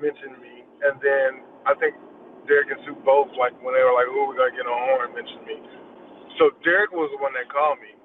mentioned me, and then I think Derek and Sue both, like when they were like, "Oh, we gotta get on horn," mentioned me. So Derek was the one that called me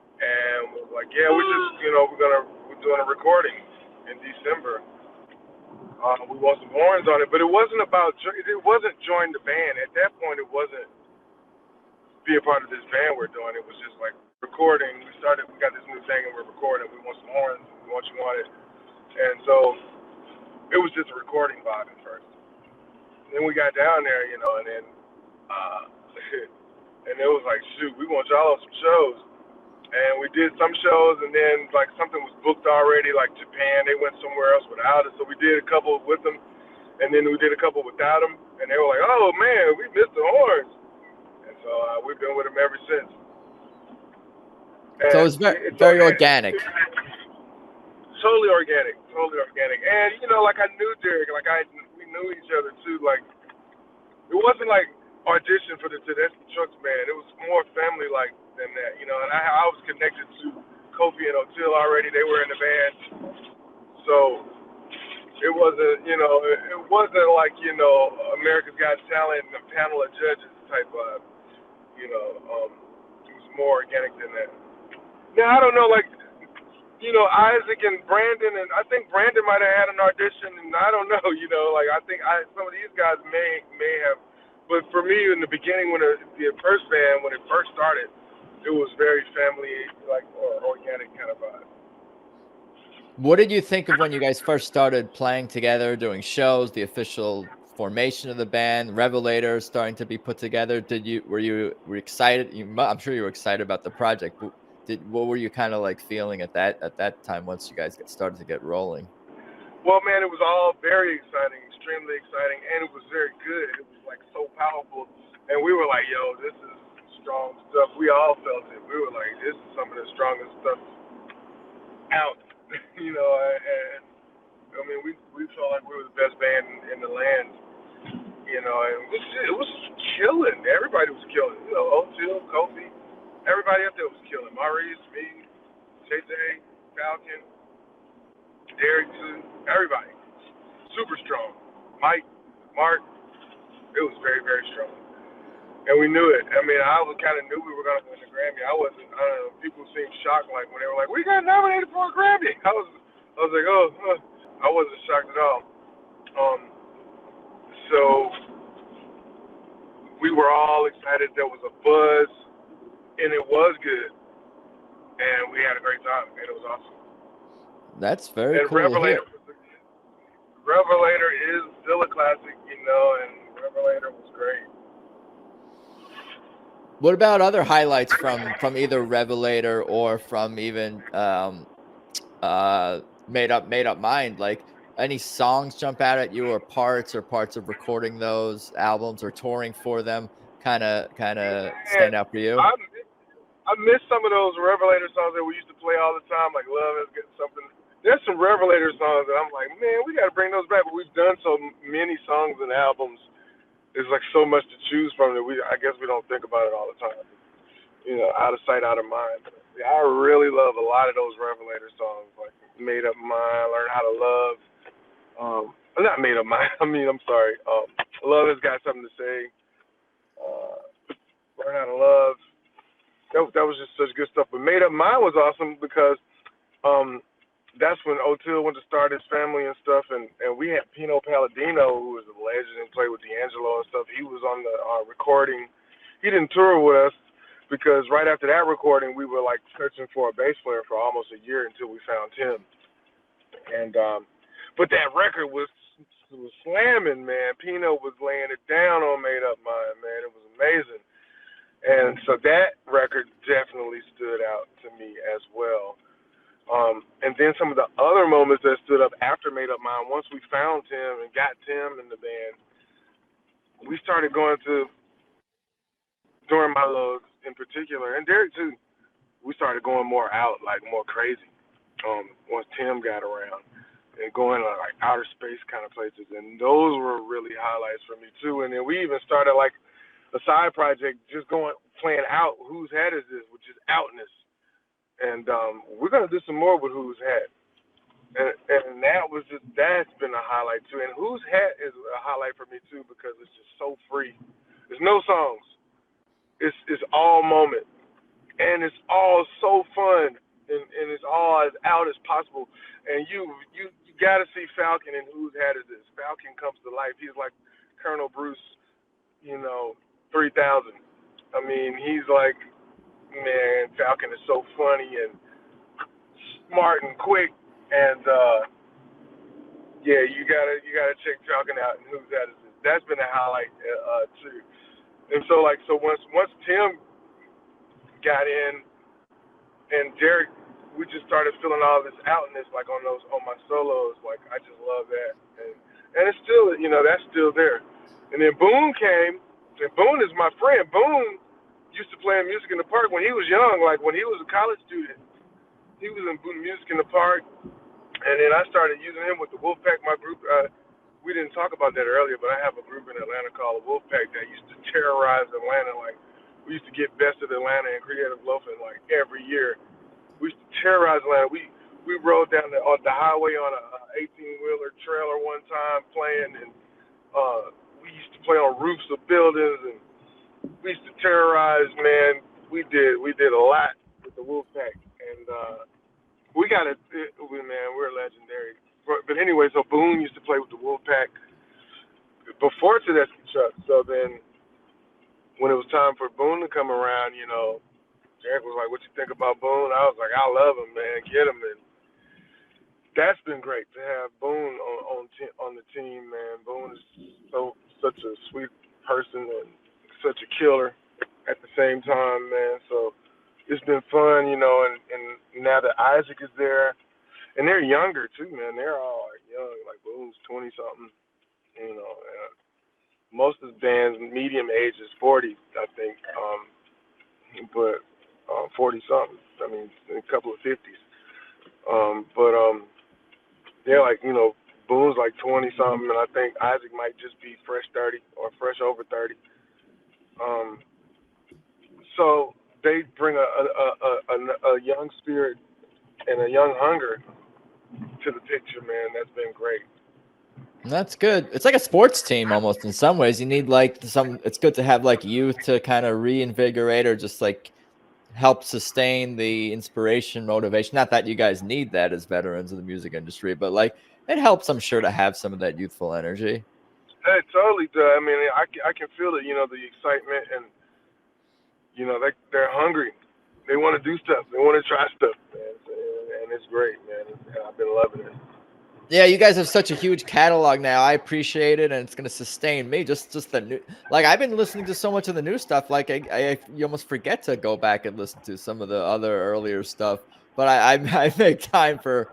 and was like, "Yeah, we just, we're doing a recording in December. We want some horns on it, but it wasn't it wasn't join the band. At that point, it wasn't be a part of this band we're doing. It was just like recording. We got this new thing and we're recording. We want some horns. We want you on it." And so it was just a recording vibe at first. Then we got down there, and then uh, and it was like, shoot, we want y'all on some shows. And we did some shows, and then like something was booked already, like Japan. They went somewhere else without us, so we did a couple with them, and then we did a couple without them. And they were like, "Oh man, we missed the horns," and so we've been with them ever since. So And it's very organic. totally organic, totally organic. And like I knew Derek, like we knew each other too. Like it wasn't like audition for the Tedeschi Trucks Band. It was more family like than that, And I was connected to Kofi and Otil already. They were in the band, so it wasn't, it wasn't like America's Got Talent and a panel of judges type of, it was more organic than that. Now I don't know, like Isaac and Brandon, and I think Brandon might have had an audition, and I don't know, like I think some of these guys may have, but for me in the beginning when the first band when it first started, it was very family like or organic kind of vibe. What did you think of when you guys first started playing together, doing shows, the official formation of the band, Revelators starting to be put together? Were you excited? I'm sure you were excited about the project, but what were you kind of like feeling at that time once you guys started to get rolling? Well, man, it was all very exciting, extremely exciting, and it was very good. It was like so powerful, and we were like, "Yo, this is strong stuff." We all felt it. We were like, "This is some of the strongest stuff out," And I mean, we felt like we were the best band in the land, and it was killing. Everybody was killing. Otil, Kofi, everybody up there was killing. Maurice, me, JJ, Falcon, Derek too, everybody. Super strong. Mike, Mark, it was very, very strong. And we knew it. I mean, I kind of knew we were going to win the Grammy. I don't know, people seemed shocked like when they were like, "We got nominated for a Grammy." I was like, "Oh, huh." I wasn't shocked at all. Um, so we were all excited. There was a buzz, and it was good. And we had a great time, and it was awesome. That's very And cool to hear. Revelator is still a classic, and Revelator was great. What about other highlights from either Revelator or from even Made Up Mind? Like any songs jump out at you, or parts of recording those albums or touring for them kind of Man, stand out for you? I miss some of those Revelator songs that we used to play all the time, like "Love Is Getting Something." There's some Revelator songs that I'm like, man, we got to bring those back. But we've done so many songs and albums. There's like so much to choose from that I guess we don't think about it all the time. Out of sight, out of mind. But, yeah, I really love a lot of those Revelator songs, like "Made Up Mind," "Learn How to Love." Not "Made Up Mind." I mean, I'm sorry. "Love Has Got Something to Say." Uh, "Learn How to Love." That was just such good stuff. But "Made Up Mind" was awesome because that's when Otil went to start his family and stuff, and we had Pino Palladino, who was a legend and played with D'Angelo and stuff. He was on the recording. He didn't tour with us because right after that recording, we were like searching for a bass player for almost a year until we found him. And but that record was slamming, man. Pino was laying it down on "Made Up Mind," man. It was amazing. And so that record definitely stood out to me as well. And then some of the other moments that stood up after "Made Up Mind, once we found Tim and got Tim in the band, we started going to, during my lows in particular, and Derek too, we started going more out, like more crazy, once Tim got around, and going to like outer space kind of places. And those were really highlights for me too. And then we even started like a side project, just playing out Whose Head Is This, which is outness. And we're going to do some more with Whose Head. And that's been a highlight too. And Whose Hat is a highlight for me too because it's just so free. There's no songs. It's all moment, and it's all so fun, and it's all as out as possible. And you got to see Falcon and Whose Hat is this. Falcon comes to life. He's like Colonel Bruce, 3000. I mean, he's like, man, Falcon is so funny and smart and quick, and yeah, you gotta check Falcon out and Whose Hat is this. That's been a highlight too. And so once Tim got in and Derek, we just started feeling all this outness like on my solos. Like I just love that, and it's still that's still there. And then Boone came, and Boone is my friend. Boone used to play music in the park when he was young. Like when he was a college student, he was in music in the park, and then I started using him with the Wolfpack, my group. We didn't talk about that earlier, but I have a group in Atlanta called Wolfpack that used to terrorize Atlanta. Like we used to get Best of Atlanta and Creative Loafing like every year. We used to terrorize Atlanta. We rode down on the highway on a 18-wheeler trailer one time playing, and we used to play on roofs of buildings, and we used to terrorize. Man, we did a lot with the Wolfpack, and we got it. Man, we're legendary. But anyway, so Boone used to play with the Wolfpack before Tedeschi Trucks. So then, when it was time for Boone to come around, Jack was like, "What you think about Boone?" I was like, "I love him, man. Get him." And that's been great to have Boone on the team, man. Boone is such a sweet person and such a killer at the same time, man. So it's been fun, and now that Isaac is there, and they're younger too, man. They're all like young, like Boone's 20 something, And most of the band's medium age is 40, I think, but 40 something. I mean, a couple of 50s. But they're like, Boone's like 20 something, and I think Isaac might just be fresh 30 or fresh over 30. So they bring a young spirit and a young hunger to the picture, man. That's been great. That's good. It's like a sports team almost in some ways. You need it's good to have like youth to kind of reinvigorate or just like help sustain the inspiration, motivation. Not that you guys need that as veterans of the music industry, but like it helps, I'm sure, to have some of that youthful energy. It totally does. I mean, I can feel it, the excitement, and, they're hungry. They want to do stuff. They want to try stuff, man. And it's great, man. And I've been loving it. Yeah, you guys have such a huge catalog now. I appreciate it, and it's going to sustain me. Just the new, like I've been listening to so much of the new stuff. Like you almost forget to go back and listen to some of the other earlier stuff. But I make time for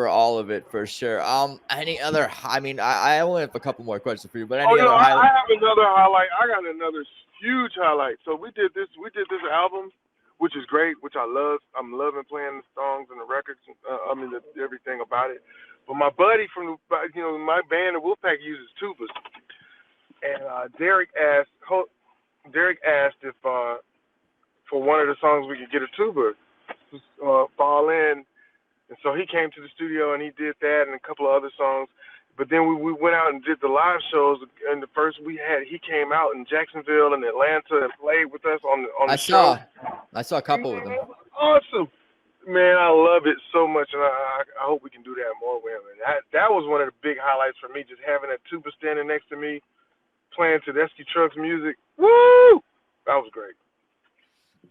all of it for sure. Any other? I mean, I only have a couple more questions for you, but any other highlight? I have another highlight. I got another huge highlight. So we did this album, which is great, which I love. I'm loving playing the songs and the records. Everything about it. But my buddy from my band, the Wolfpack, uses tubas, and Derek asked if for one of the songs we could get a tuba to fall in, and so he came to the studio and he did that and a couple of other songs. But then we went out and did the live shows, and the first he came out in Jacksonville and Atlanta and played with us on the show. I saw a couple of them. It was awesome. Man, I love it so much, and I hope we can do that more with him. And that was one of the big highlights for me, just having that tuba standing next to me, playing Tedeschi Trucks music. Woo! That was great.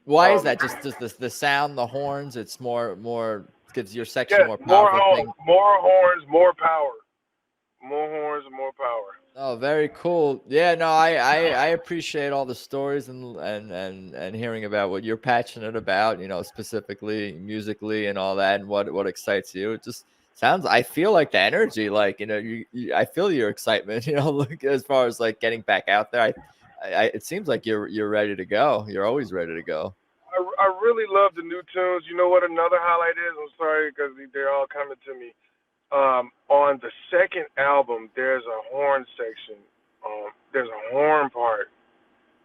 Why is that? Just the sound, the horns. It's more gives your section more powerful. More horns, more power. More horns and more power. Oh, very cool. Yeah, no, I appreciate all the stories and hearing about what you're passionate about, specifically musically and all that, and what excites you. It just sounds, I feel like the energy, like, I feel your excitement, look, as far as like getting back out there. It seems like you're ready to go. You're always ready to go. I really love the new tunes. You know what another highlight is? I'm sorry, because they're all coming to me. On the second album, there's a horn section. There's a horn part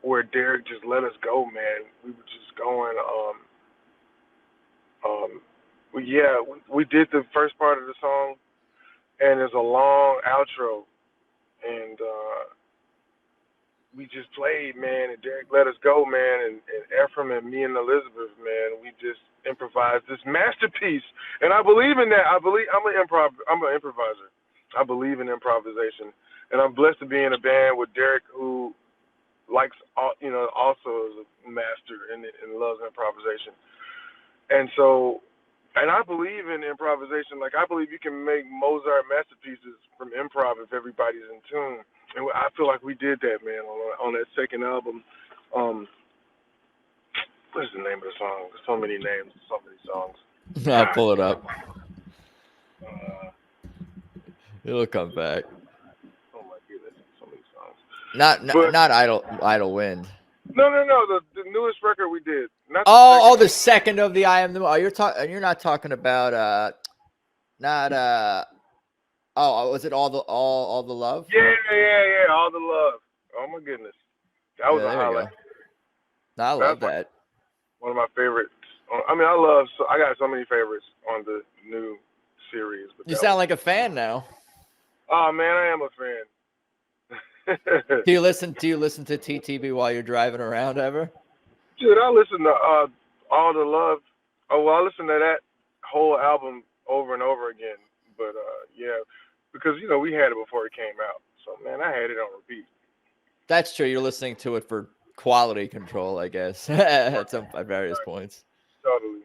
where Derek just let us go, man. We were just going. Yeah, we did the first part of the song, and there's a long outro, and we just played, man, and Derek let us go, man, and Ephraim and me and Elizabeth, man, we just improvised this masterpiece, and I believe in that. I'm an improviser. I believe in improvisation, and I'm blessed to be in a band with Derek, who likes, also is a master and loves improvisation, and so. And I believe in improvisation. Like, I believe you can make Mozart masterpieces from improv if everybody's in tune. And I feel like we did that, man, on that second album. What's the name of the song? There's so many names, so many songs. I'll pull it up. It'll come back. Oh my goodness, so many songs. Not Idle Wind. No. The newest record we did. Not the second of the I Am the Moon. Oh, you're not talking about was it all the love? Yeah, all the love. Oh my goodness, that was a highlight. I love that. One of my favorites. I mean, I got so many favorites on the new series. But you sound like a fan now. Oh man, I am a fan. Do you listen to TTB while you're driving around ever? Dude, I listen to All the Love. Oh, well, I listen to that whole album over and over again. But yeah, because we had it before it came out. So man, I had it on repeat. That's true. You're listening to it for quality control, I guess, at various points. Totally.